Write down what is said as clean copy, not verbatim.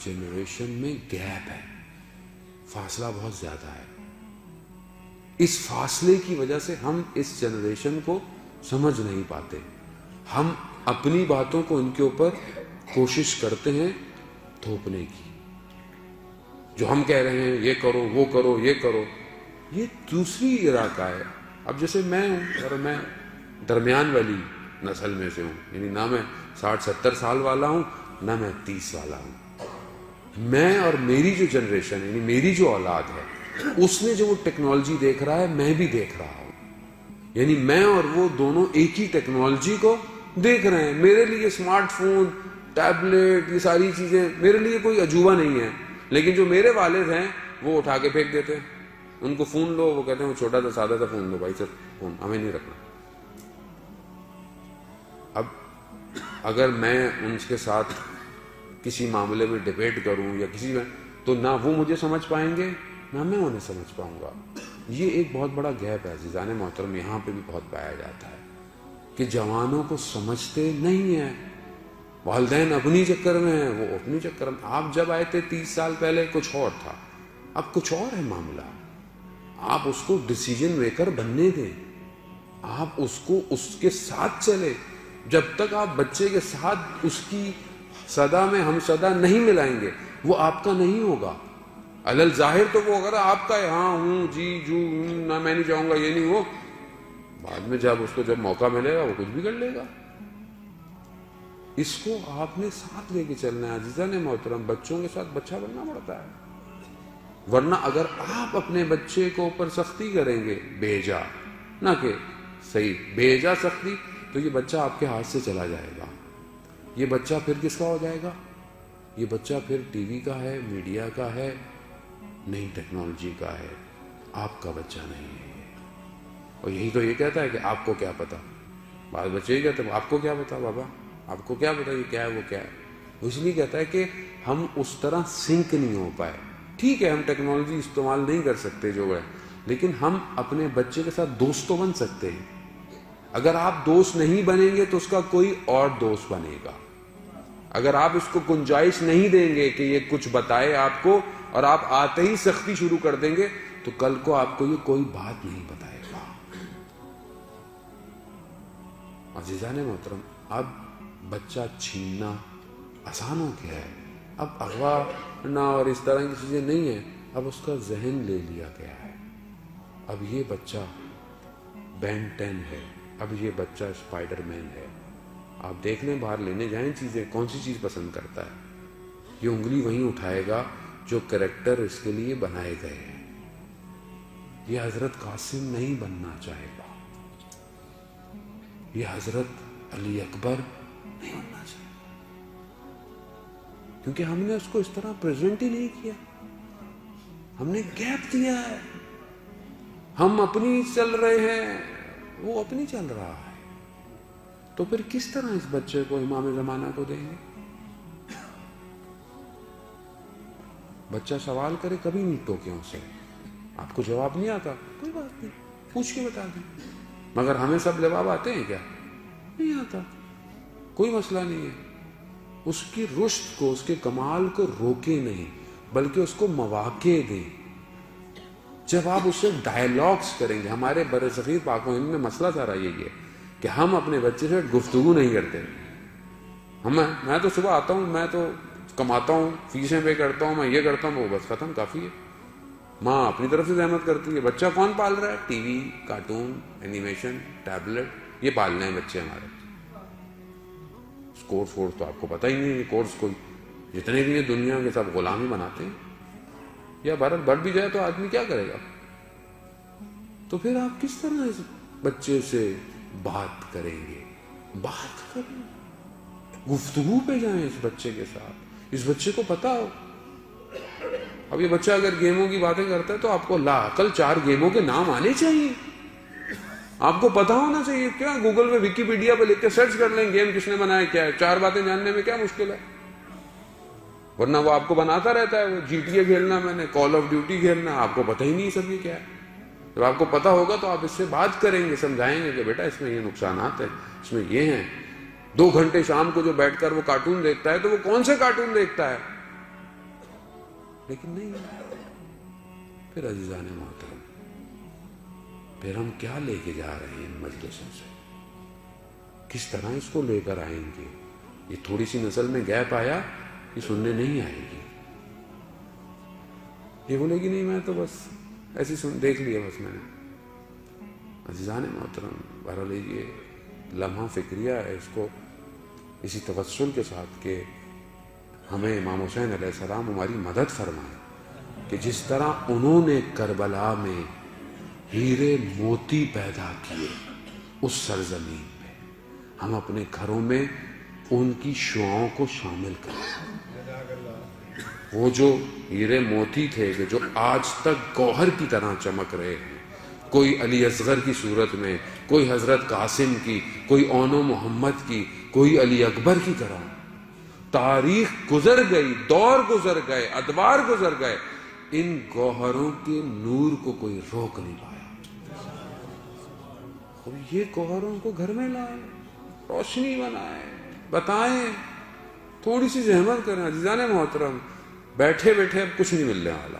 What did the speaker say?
Generation میں gap ہے، فاصلہ بہت زیادہ ہے. اس فاصلے کی وجہ سے ہم اس جنریشن کو سمجھ نہیں پاتے. ہم اپنی باتوں کو ان کے اوپر کوشش کرتے ہیں تھوپنے کی. جو ہم کہہ رہے ہیں یہ کرو وہ کرو یہ کرو، یہ دوسری علاقہ ہے. اب جیسے میں ہوں اور میں درمیان والی نسل میں سے ہوں، یعنی نہ میں 60-70 سال والا ہوں نہ میں 30 والا ہوں. میں اور میری جو جنریشن ہے، یعنی میری جو اولاد ہے، اس نے جو وہ ٹیکنالوجی دیکھ رہا ہے میں بھی دیکھ رہا ہوں. یعنی میں اور وہ دونوں ایک ہی ٹیکنالوجی کو دیکھ رہے ہیں. میرے لیے اسمارٹ فون، ٹیبلٹ، یہ ساری چیزیں میرے لیے کوئی عجوبہ نہیں ہے. لیکن جو میرے والد ہیں وہ اٹھا کے پھینک دیتے ہیں. ان کو فون لو، وہ کہتے ہیں وہ چھوٹا سا سادہ سا فون لو بھائی، صرف فون ہمیں نہیں رکھنا. اب اگر میں ان کے ساتھ کسی معاملے میں ڈیبیٹ کروں یا کسی میں، تو نہ وہ مجھے سمجھ پائیں گے نہ میں انہیں سمجھ پاؤں گا. یہ ایک بہت بڑا گیپ ہے عزیزان محترم. یہاں پہ بھی بہت پایا جاتا ہے کہ جوانوں کو سمجھتے نہیں ہیں. والدین اپنی چکر میں ہیں، وہ اپنی چکر میں. آپ جب آئے تھے 30 سال پہلے کچھ اور تھا، اب کچھ اور ہے معاملہ. آپ اس کو ڈیسیجن میکر بننے دیں، آپ اس کو اس کے ساتھ چلے. جب تک آپ بچے کے ساتھ اس کی صدا میں ہم صدا نہیں ملائیں گے وہ آپ کا نہیں ہوگا. علل ظاہر تو وہ اگر آپ کا ہاں ہوں جی جو نہ میں نہیں چاہوں گا یہ نہیں، وہ بعد میں جب اس کو جب موقع ملے گا وہ کچھ بھی کر لے گا. اس کو آپ نے ساتھ لے کے چلنا ہے عزیزان محترم. بچوں کے ساتھ بچہ بننا پڑتا ہے، ورنہ اگر آپ اپنے بچے کو اوپر سختی کریں گے بھیجا نہ کہ صحیح بھیجا سختی، تو یہ بچہ آپ کے ہاتھ سے چلا جائے گا. یہ بچہ پھر کس کا ہو جائے گا؟ یہ بچہ پھر ٹی وی کا ہے، میڈیا کا ہے، نئی ٹیکنالوجی کا ہے. آپ کا بچہ نہیں ہے. اور یہی تو یہ کہتا ہے کہ آپ کو کیا پتا. بعض بچے ہی کہتے ہیں آپ کو کیا پتا بابا، آپ کو کیا پتا یہ کیا ہے وہ کیا ہے. اس لیے کہتا ہے کہ ہم اس طرح سنک نہیں ہو پائے. ٹھیک ہے ہم ٹیکنالوجی استعمال نہیں کر سکتے جو ہے، لیکن ہم اپنے بچے کے ساتھ دوست تو بن سکتے ہیں. اگر آپ دوست نہیں بنیں گے تو اس کا کوئی اور دوست بنے گا. اگر آپ اس کو گنجائش نہیں دیں گے کہ یہ کچھ بتائے آپ کو، اور آپ آتے ہی سختی شروع کر دیں گے، تو کل کو آپ کو یہ کوئی بات نہیں بتائے گا. عزیزان محترم، اب بچہ چھیننا آسان ہو گیا ہے. اب اغوا نہ اور اس طرح کی چیزیں نہیں ہیں، اب اس کا ذہن لے لیا گیا ہے. اب یہ بچہ بین 10 ہے، اب یہ بچہ اسپائڈر مین ہے. آپ دیکھ لیں باہر لینے جائیں چیزیں، کون سی چیز پسند کرتا ہے؟ یہ انگلی وہیں اٹھائے گا جو کریکٹر اس کے لیے بنائے گئے ہیں. یہ حضرت قاسم نہیں بننا چاہے گا، یہ حضرت علی اکبر نہیں بننا چاہے گا، کیونکہ ہم نے اس کو اس طرح پریزنٹ ہی نہیں کیا. ہم نے گیپ دیا ہے. ہم اپنی چل رہے ہیں، وہ اپنی چل رہا ہے. تو پھر کس طرح اس بچے کو امام زمانہ کو دیں گے؟ بچہ سوال کرے کبھی نہیں ٹوکیں اسے. آپ کو جواب نہیں آتا کوئی بات نہیں، پوچھ کے بتا دیں. مگر ہمیں سب جواب آتے ہیں کیا؟ نہیں آتا. کوئی مسئلہ نہیں ہے. اس کی رشد کو، اس کے کمال کو روکے نہیں، بلکہ اس کو مواقع دیں. جب آپ اس سے ڈائیلاگز کریں گے، ہمارے برصغیر پاک و ہند میں مسئلہ سارا یہی ہے کہ ہم اپنے بچے سے گفتگو نہیں کرتے. میں تو صبح آتا ہوں، میں تو کماتا ہوں، فیسیں پے کرتا ہوں، میں یہ کرتا ہوں، وہ بس ختم کافی ہے. ماں اپنی طرف سے زحمت کرتی ہے. بچہ کون پال رہا ہے؟ T V, cartoon, animation, tablet, یہ پالنے ہیں بچے ہمارے. کورس تو آپ کو پتہ ہی نہیں ہے. کورس کوئی جتنے بھی ہیں دنیا کے سب غلامی بناتے ہیں. یا بھارت بڑھ بھی جائے تو آدمی کیا کرے گا؟ تو پھر آپ کس طرح اس بچے سے بات کریں گے؟ بات کریں، گفتگو پہ جائیں اس بچے کے ساتھ. اس بچے کو پتا ہو. اب یہ بچہ اگر گیموں کی باتیں کرتا ہے تو آپ کو لا عقل 4 گیموں کے نام آنے چاہیے. آپ کو پتا ہونا چاہیے. کیا گوگل پہ ویکیپیڈیا پہ لکھ کے سرچ کر لیں گیم کس نے بنایا کیا ہے. 4 باتیں جاننے میں کیا مشکل ہے؟ ورنہ وہ آپ کو بناتا رہتا ہے. وہ جی ٹی اے کھیلنا، میں نے کال آف ڈیوٹی کھیلنا، آپ کو پتہ ہی نہیں سب یہ کیا ہے. جب آپ کو پتا ہوگا تو آپ اس سے بات کریں گے، سمجھائیں گے کہ بیٹا اس میں یہ نقصانات ہیں، اس میں یہ ہیں. 2 گھنٹے شام کو جو بیٹھ کر وہ کارٹون دیکھتا ہے تو وہ کون سے کارٹون دیکھتا ہے؟ لیکن نہیں. پھر عزیزان محترم، پھر ہم کیا لے کے جا رہے ہیں ان مجلسوں سے؟ کس طرح اس کو لے کر آئیں گے؟ یہ تھوڑی سی نسل میں گیپ آیا، یہ سننے نہیں آئے گی. یہ بولے گی نہیں میں تو بس ایسی دیکھ لیا بس میں نے. عزیزان محترم، بہرحال یہ لمحہ فکریہ ہے، اس کو اسی توسل کے ساتھ کہ ہمیں امام حسین علیہ السلام ہماری مدد فرمائے کہ جس طرح انہوں نے کربلا میں ہیرے موتی پیدا کیے اس سرزمین پہ، ہم اپنے گھروں میں ان کی شعاؤں کو شامل کریں. وہ جو ہیرے موتی تھے کہ جو آج تک گوہر کی طرح چمک رہے ہیں، کوئی علی اصغر کی صورت میں، کوئی حضرت قاسم کی، کوئی اون و محمد کی، کوئی علی اکبر کی طرح. تاریخ گزر گئی، دور گزر گئے، ادوار گزر گئے، ان گوہروں کے نور کو کوئی روک نہیں پایا. اور یہ گوہروں کو گھر میں لائیں، روشنی بنائیں، بتائیں، تھوڑی سی زحمت کریں. عزیزان محترم، بیٹھے بیٹھے اب کچھ نہیں ملنے والا.